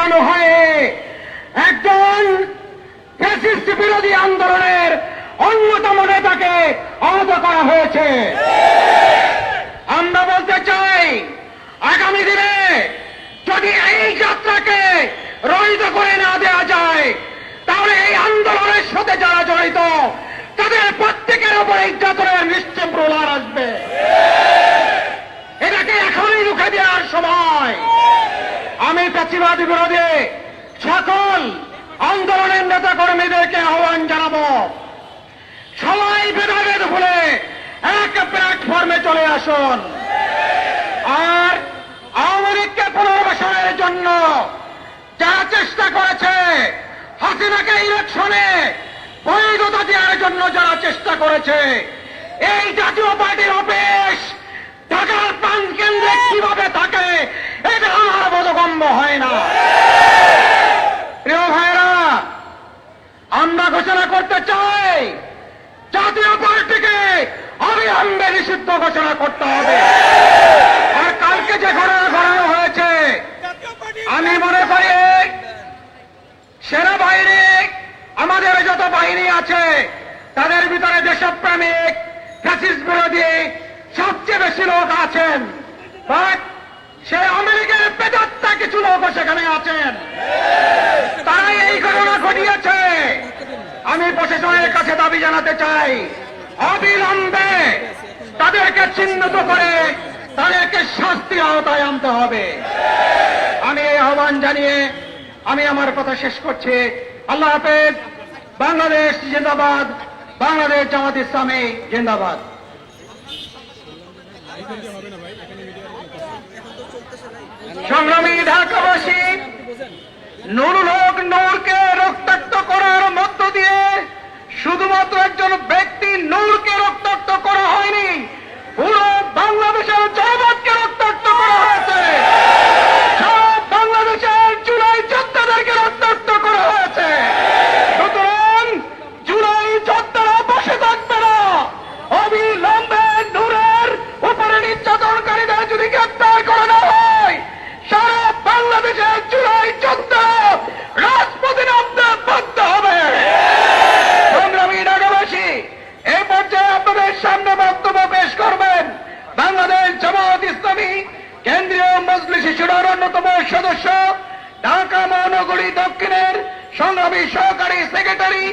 করানো হয়ে একজন ফ্যাসিস্ট বিরোধী আন্দোলনের অন্যতম নেতাকে আহত করা হয়েছে। আমরা বলতে চাই, আগামী দিনে যদি এই যাত্রাকে রহিত করে না দেওয়া যায়, তাহলে এই আন্দোলনের সাথে যারা জড়িত তাদের প্রত্যেকের উপর নির্যাতনের নিশ্চয় প্রলার আসবে। এটাকে এখনই রুখে দেওয়ার সময়। আমি ফ্যাসিবাদ বিরোধী সকল আন্দোলনের নেতা কর্মীদেরকে আহ্বান জানাবো, সবাই ভেদাভেদ ভুলে এক প্ল্যাটফর্মে চলে আসুন। আর আওয়ামী লীগকে পুনর্বাসনের জন্য যারা চেষ্টা করেছে, হাসিনাকে ইলেকশনে বৈধতা দেওয়ার জন্য যারা চেষ্টা করেছে, এই জাতীয় পার্টির অফিস ঢাকার প্রাণকেন্দ্রে কিভাবে থাকে এটা আমার বোধগম্য হয় না। প্রিয় ভাইরা, আমরা ঘোষণা করতে চাই, জাতীয় পার্টিকে অবিলম্বে নিষিদ্ধ ঘোষণা করতে হবে। আর কালকে যে ঘটনা ঘটানো হয়েছে, আমি মনে করি সেনাবাহিনী, আমাদের যত বাহিনী আছে তাদের ভিতরে দেশপ্রেমিক ফ্যাসিস্ট বিরোধী সবচেয়ে বেশি লোক আছেন, বাট সে আমেরিকার পেটাত্তা কিছু লোক সেখানে আছেন, তারাই এই ঘটনা ঘটিয়েছে। আমি প্রশাসনের কাছে দাবি জানাতে চাই, অবিলম্বে তাদেরকে চিহ্নিত করে তাদেরকে শাস্তির আওতায় আনতে হবে। আমি এই আহ্বান জানিয়ে আমি আমার কথা শেষ করছি। আল্লাহ হাফেজ। বাংলাদেশ জিন্দাবাদ, বাংলাদেশ জামাত ইসলামী জিন্দাবাদ। সংগ্রামী ঢাকাবাসী, নুরুল হক নূরকে রক্তাক্ত করার মধ্য দিয়ে শুধুমাত্র একজন ব্যক্তি নূরকে রক্তাক্ত করা হয়নি, পুরো বাংলাদেশের জনগণকে রক্তাক্ত করা হয়েছে। সব বাংলাদেশের জুলাই যোদ্ধাদেরকে রক্তাক্ত করা হয়েছে। সুতরাং জুলাই যোদ্ধারা বসে থাকবে না। অবিলম্বে নূরের উপরে নির্যাতনকারীদের যদি গ্রেপ্তার করে না হয়, সারা বাংলাদেশের জুলাই যোদ্ধা রাজপথে নামতে বাধ্য হবে। সংগ্রামী ঢাকাবাসী, এই পর্যায়ে আপনাদের সামনে বক্তব্য পেশ করবেন বাংলাদেশ জামাত ইসলামী কেন্দ্রীয় মজলিস শুরার অন্যতম সদস্য, ঢাকা মহানগরী দক্ষিণের সংগ্রামী সহকারী সেক্রেটারি,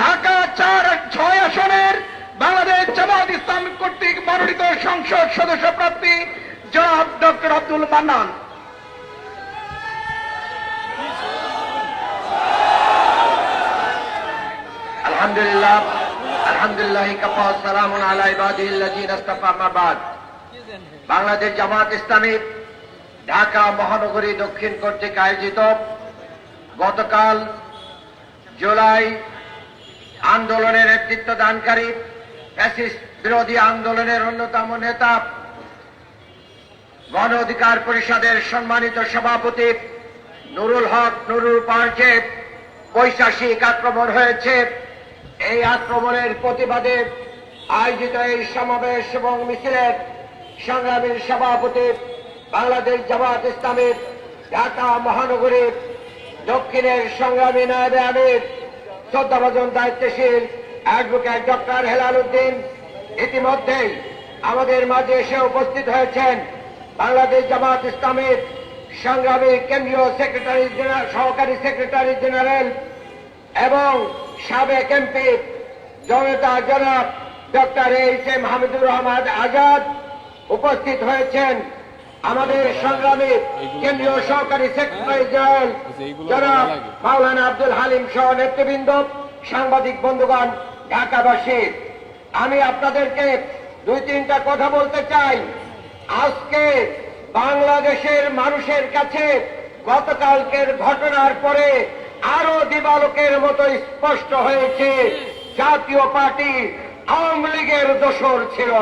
ঢাকা 4-6 আসনের বাংলাদেশ জামাত ইসলামী কর্তৃক মনোনীত সংসদ সদস্য প্রার্থী জনাব ডক্টর আব্দুল মান্নান। আলহামদুলিল্লাহ, আলহামদুলিল্লাহ কাফা, সালামুন আলা ইবাদিল্লাযিনা ইসতাফা, আম্মা বাদ। বাংলাদেশ জামাত ইসলামী ঢাকা মহানগরী দক্ষিণ কর্তৃক আয়োজিত গতকাল জুলাই আন্দোলনের নেতৃত্ব দানকারী ফ্যাসিস্ট বিরোধী আন্দোলনের অন্যতম নেতা, গণ অধিকার পরিষদের সম্মানিত সভাপতি নুরুল হক নুরুর পার্কে বৈশাখিক আক্রমণ হয়েছে। এই আক্রমণের প্রতিবাদে আয়োজিত এই সমাবেশ এবং মিছিলের সংগ্রামীর সভাপতি বাংলাদেশ জামাত ইসলামীর ঢাকা মহানগরীর দক্ষিণের সংগ্রামী নায়েবে আমির শ্রদ্ধাভাজন দায়িত্বশীল অ্যাডভোকেট ডক্টর হেলাল উদ্দিন ইতিমধ্যেই আমাদের মাঝে এসে উপস্থিত হয়েছেন। বাংলাদেশ জামাত ইসলামীর সংগ্রামী কেন্দ্রীয় সেক্রেটারি জেনারেল, সহকারী সেক্রেটারি জেনারেল এবং সাবেক এমপি জনতা জনাব ডক্টর এইচ.এম. হামিদুর রহমান আজাদ উপস্থিত হয়েছেন। আমাদের সংগ্রামী কেন্দ্রীয় সহকারী সেক্রেটারি জেনারেল জনাব মাওলানা আব্দুল হালিম সহ নেতৃবৃন্দ, সাংবাদিক বন্ধুগণ, ঢাকাবাসী, আমি আপনাদেরকে 2-3টা কথা বলতে চাই। আজকে বাংলাদেশের মানুষের কাছে গতকালকের ঘটনার পরে আরো দিবালোকের মতো স্পষ্ট হয়েছে, জাতীয় পার্টি আওয়ামী লীগের দোসর ছিল।